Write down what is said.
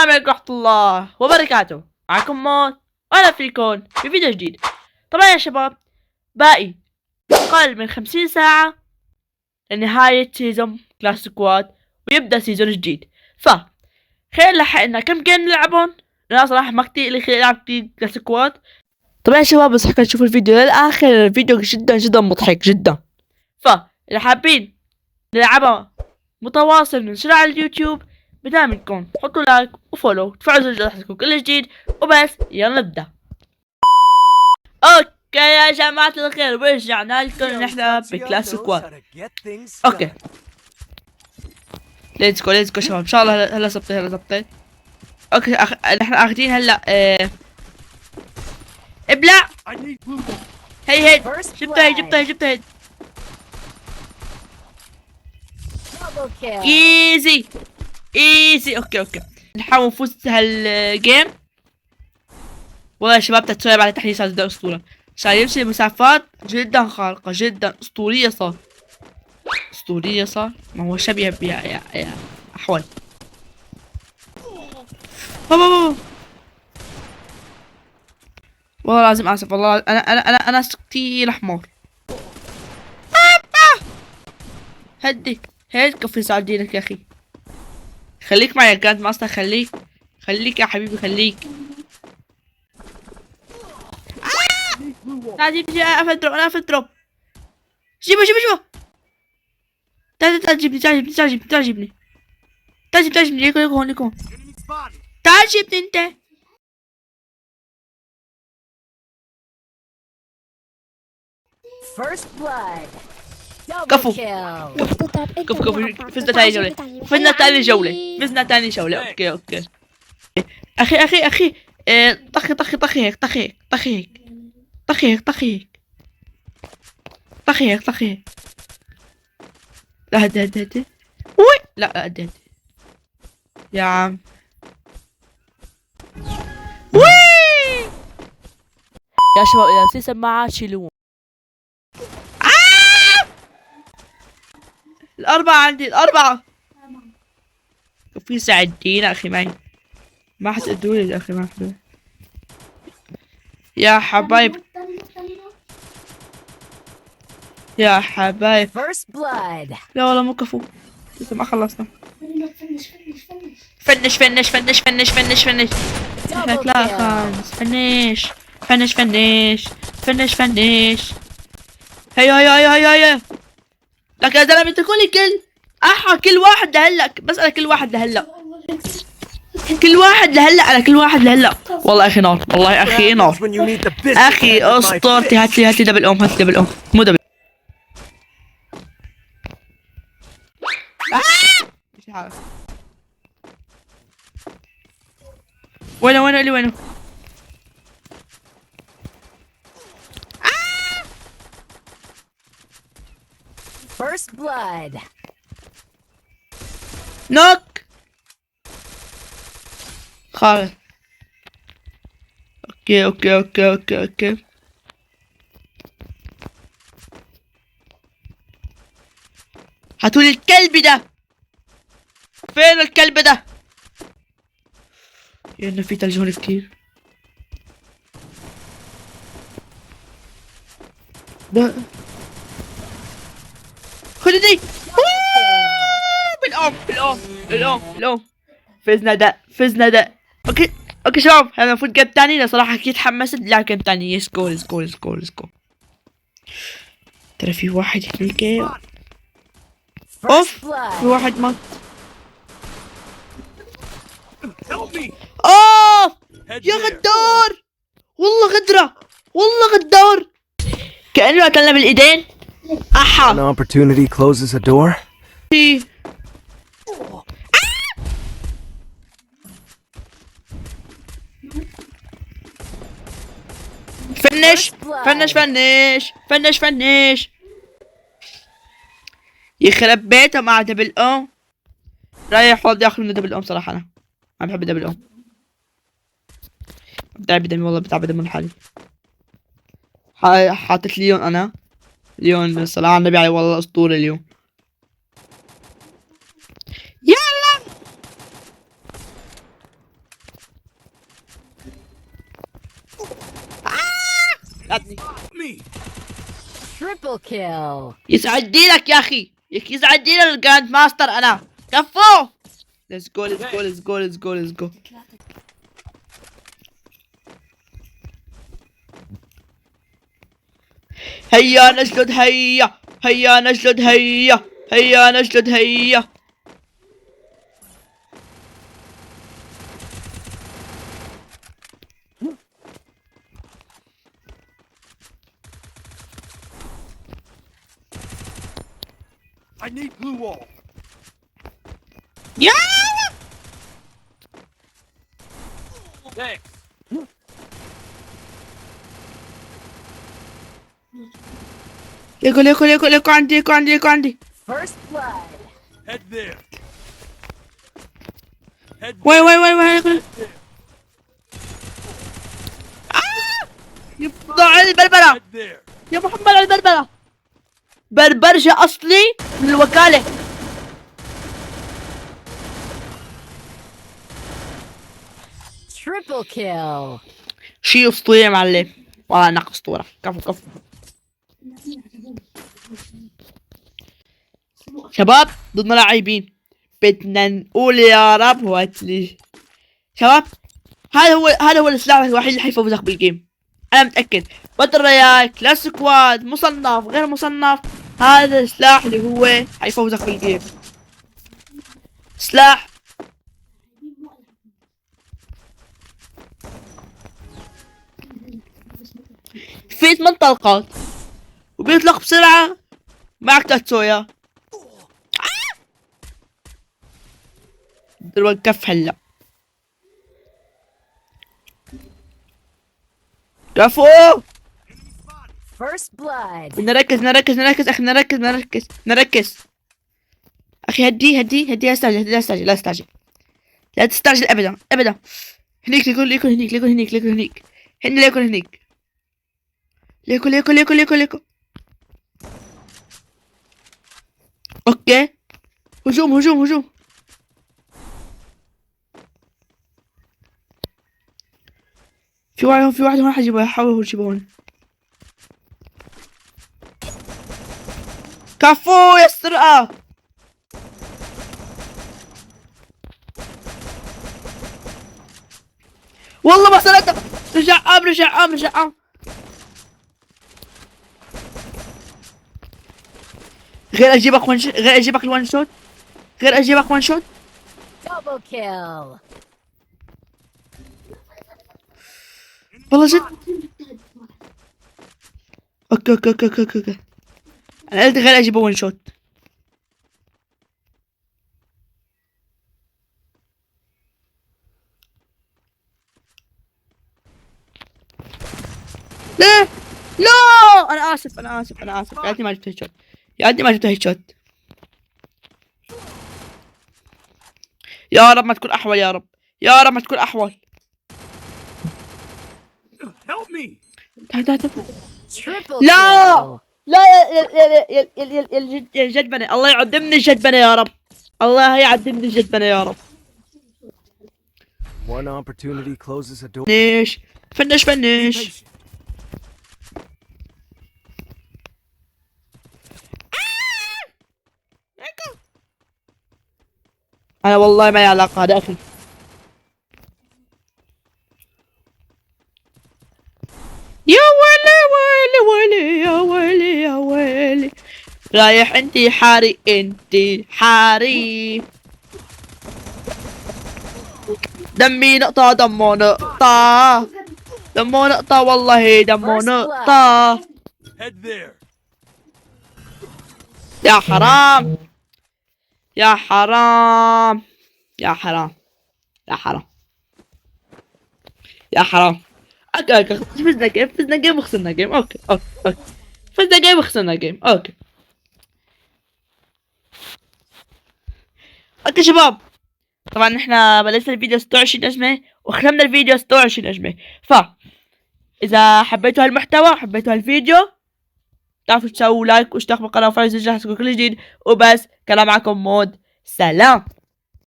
السلام عليكم ورحمة الله وبركاته. معكم موت وأنا فيكم في فيديو جديد. طبعا يا شباب باقي أقل من 50 ساعة لنهاية سيزون كلاش سكواد ويبدأ سيزون جديد. خير لحقنا كم جيم نلعبون؟ أنا صراحة ما كتير لي خير ألعب كتير كلاش سكواد. طبعا يا شباب بنصحكم تشوفوا الفيديو للآخر، الفيديو جدا مضحك جدا. إذا حابين نلعبها متواصل ننشر على اليوتيوب بدعم منكم حطوا لايك وفولو تفعلوا زر الجرس كل جديد وبس. يلا نبدأ. اوكي يا جماعة الخير ورجعنا لكم نحن بكلاش سكواد. اوكي ليتس جو شباب، ان شاء الله هلا زبطت. اوكي نحن اخذين هلا ابلع. هي جبتها ايزي. اوكي نحاول نفوز هالجيم. والله يا شباب تتسوي على تحديثات جدا اسطورة، عشان يمشي المسافات جدا خارقة جدا اسطورية صار. ما هو شبيه يا احول. والله لازم اسف، والله انا كتير حمار. هدي كفي سعدينك يا اخي، خليك معي يا جراند ماستر، خليك يا حبيبي خليك. تعال جيب انا دروب. جيبه تعال جيبني ليك هون. تعال جيبني انت. First blood. كفو. فزنا تاني جولة. اوكي اخي طخي هيك. لا هدي وي لا هدي يا عم وي. يا شباب اذا في سماعات شيلوهم. الأربعة في ساعدين أخي معي، ما حتقدروا لي أخي، ما حتقدروا يا حبايب. لا والله مو كفو، لسه ما خلصنا. فنش هيك لا خالص. فنش هيا لك يا زلمة تكوني كل واحد لهلا. بسألك كل واحد لهلا على كل واحد لهلا. والله اخي نار، والله اخي نار، اخي اسطورتي. هات لي دبل ام، مو دبل. وينه First blood. نوك خالد. اوكي هاتولي الكلب ده. فين الكلب ده؟ لأنه في تلج هون كتير. خذ دي. بالأم. فزنا ده. اوكي شباب هذا المفروض جيم تاني. انا صراحة كتير تحمست لا جيم تاني. ليتس جو. ترى في واحد هناك. اوف في واحد مات. اوف يا غدار، والله غدار كأنه قتلنا بالايدين. An opportunity closes a door. فنش يخرب بيته مع دبل ام. رايح فاضي اخذ منه دبل ام. صراحة انا ما بحب دبل ام، بتعب دمي والله، بتعب دمي من حالي. حاطط ليون الصلاة على النبي عليه، والله اسطورة اليوم. يلا ساعدني. Triple kill. يسعد دينك يا اخي، يسعد دين الجراند ماستر انا. كفو. ليتس جو ليتس جو ليتس جو ليتس جو ليتس جو. هيا نجلد هيا، هيا نجلد هيا، هيا نجلد هيا. I need blue wall. يا Thanks. ليكو عندي. First blood. Head there. Head وين يفضع البلبلة there. يا محمد على البلبلة. بربرجة أصلي من الوكالة. Triple kill. شي أسطوري يا معلم، والله إنك أسطورة. كفو. شباب ضدنا لاعبين، بدنا نقول يا رب واتلي. شباب هذا هو السلاح الوحيد اللي حيفوزك بالجيم، أنا متأكد. باتل رويال، كلاس سكواد، مصنف، غير مصنف، هذا السلاح اللي هو حيفوزك بالجيم. سلاح في 8 طلقات وبيطلق بسرعة، معك تاتسويا. دلوقتي كف هلا. كفو. First blood. نركز اخي، نركز اخي. هدي لا تستعجل ابدا. هنيك ليكون هنيك. ليكو. اوكي. هجوم. في واحد هون حجيبه، حاول تجيبه هون. كفو يا السرقة. والله ما سرقت. رجع عام. غير اجيبك الوان شوت. Double kill. والله جد. اوكي. انا قلت غير اجيبه وان شوت. لا انا اسف. يا عدي ما جبت هيد شوت. يا رب ما تكون احول، يا رب ما تكون احول. Help me. تعال. Triple لا. kill. لا يا الجدبنة، الله يعدمني الجدبنة يا رب. الله يعدمني الجدبنة يا رب. One opportunity closes a door. فنش. انا والله ما لي علاقة، هذا اخي. يا ويلي رايح انتحاري. دمي نقطة، دمه نقطة والله، دمه نقطة. Head there. يا حرام. اوكي. فزنا جيم وخسرنا جيم. اوكي. فزنا جيم وخسرنا جيم. اوكي شباب، طبعا احنا بلشنا الفيديو 26 نجمة وختمنا الفيديو 26 نجمة. اذا حبيتوا هالمحتوى، حبيتوا هالفيديو، تعرفوا تسووا لايك واشتركوا بالقناة وفعلوا زر الجرس لكل جديد. وبس، كان معكم مود. سلام.